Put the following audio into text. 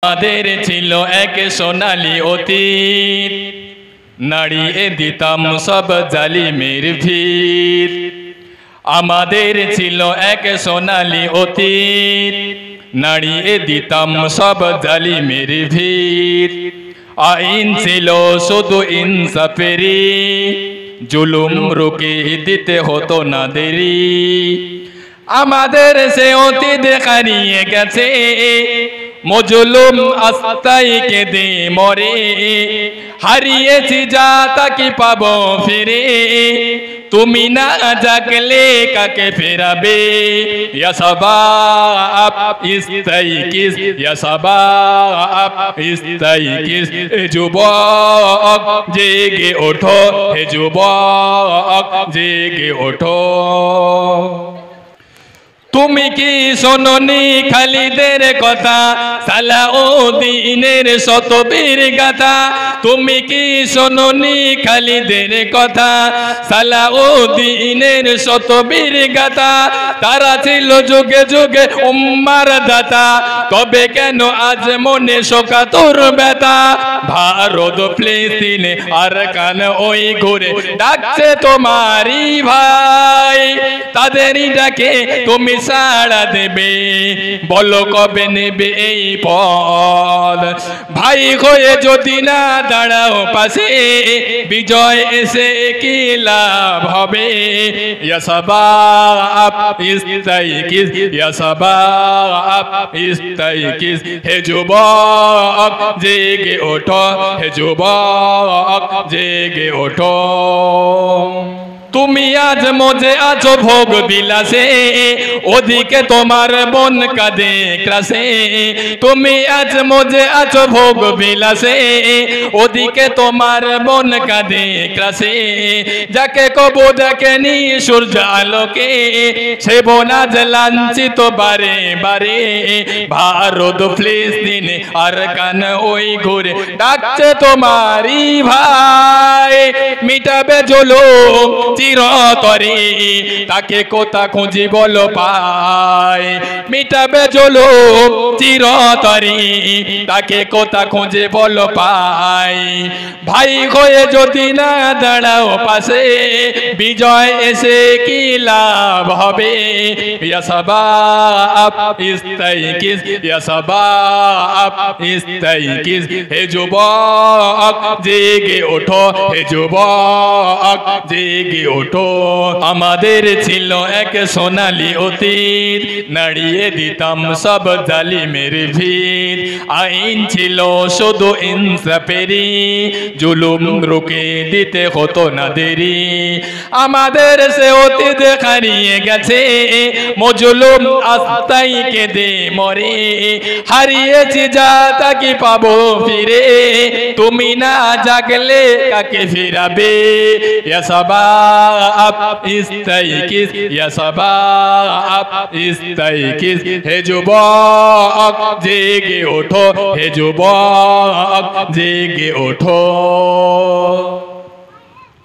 আমাদের ছিল এক সোনালী অতীত, নাড়িয়ে দিতাম সব জালিমের ভিড়। আমাদের ছিল এক সোনালী অতীত, নাড়িয়ে দিতাম সব জালিমের ভিড়। আইন ছিল শুধু ইনসাফেরই, জুলুম রুখে দিতে হতো না দেরি। আমাদের সে অতীত হারিয়ে গেছে, মজলুম আস্তাই কেঁদে মরে। হারিয়েছি যা তাকে পাবো ফিরে, তুমি না জাগলে কাকে ফেরাবে। ইয়া শাবাব ইস্তাইকিস, ইয়া শাবাব ইস্তাইকিস। হে যুবক জেগে ওঠো, হে যুবক জেগে ওঠো। তুমি কি শোনোনি খালিদের কথা, সালাউদ্দিনের শত বীর গাথা। তুমি কি শোনোনি খালিদের কথা, সালাউদ্দিনের শত বীর গাথা। তারা ছিল যুগে যুগে উম্মার দাতা, তবে কেন আজ মনে শোকাতুর ব্যথা। ভারত ফিলিস্তিনে আর কান ওই ঘুরে ডাকছে তোমারই ভাই, তাদেরই ডাকে তুমি সাড়া দেবে। বলো কবে নেবে এই পথ, ভাই হয়ে যদি না দাঁড়াও পাশে, বিজয় এসে কি লাভ হবে। ইয়া শাবাব ইস্তাইকিস, ইয়া শাবাব ইস্তাইকিস। হে যুবক জেগে ওঠো, হে যুবক জেগে ওঠো। তুমি আজ মজে আছো ভোগ বিলাসে, ওদিকে তোমার মন কাঁদে ক্লাসে। তুমি আজ মজে আছো ভোগ বিলাসে, ওদিকে তোমার মন কাঁদে ক্লাসে। যাকে কবু দেখেনি সূর্য আলোকে, সে বোনাজ লাঞ্ছিত বারে বারে। ভারত ফিলিস্তিনে আর কান ওই ঘুরে ডাকছে তোমারই ভাই, মিটাবে জুলুম চিরতরে, তাকে কোথা খুঁজি বলো পাই। মিটাবে জুলুম চিরতরে, তাকে কোথা খুঁজে বলো পাই। ভাই হয়ে যদি না দাঁড়াও পাশে, বিজয় এসে কি লাভ হবে। ইয়া শাবাব ইস্তাইকিস, ইয়া শাবাব ইস্তাইকিস। হে যুবক জেগে ওঠো, হে যুবক জেগে ওঠো। আমাদের ছিল এক সোনালী অতীত, নাড়িয়ে দিতাম সব জালিমের ভিড়। আইন ছিল শুধু ইনসাফেরই, জুলুম রুখে দিতে হতো না দেরি। আমাদের সে অতীত হারিয়ে গেছে, মজলুম আস্তাই কেঁদে মরে। হারিয়েছি যা তাকে পাবো ফিরে, তুমি না জাগলে কাকে ফিরাবে। ইয়া শাবাব ইস্তাইকিস, ইয়া শাবাব ইস্তাইকিস। হে যুবক জেগে ওঠো, হে যুবক জেগে ওঠো।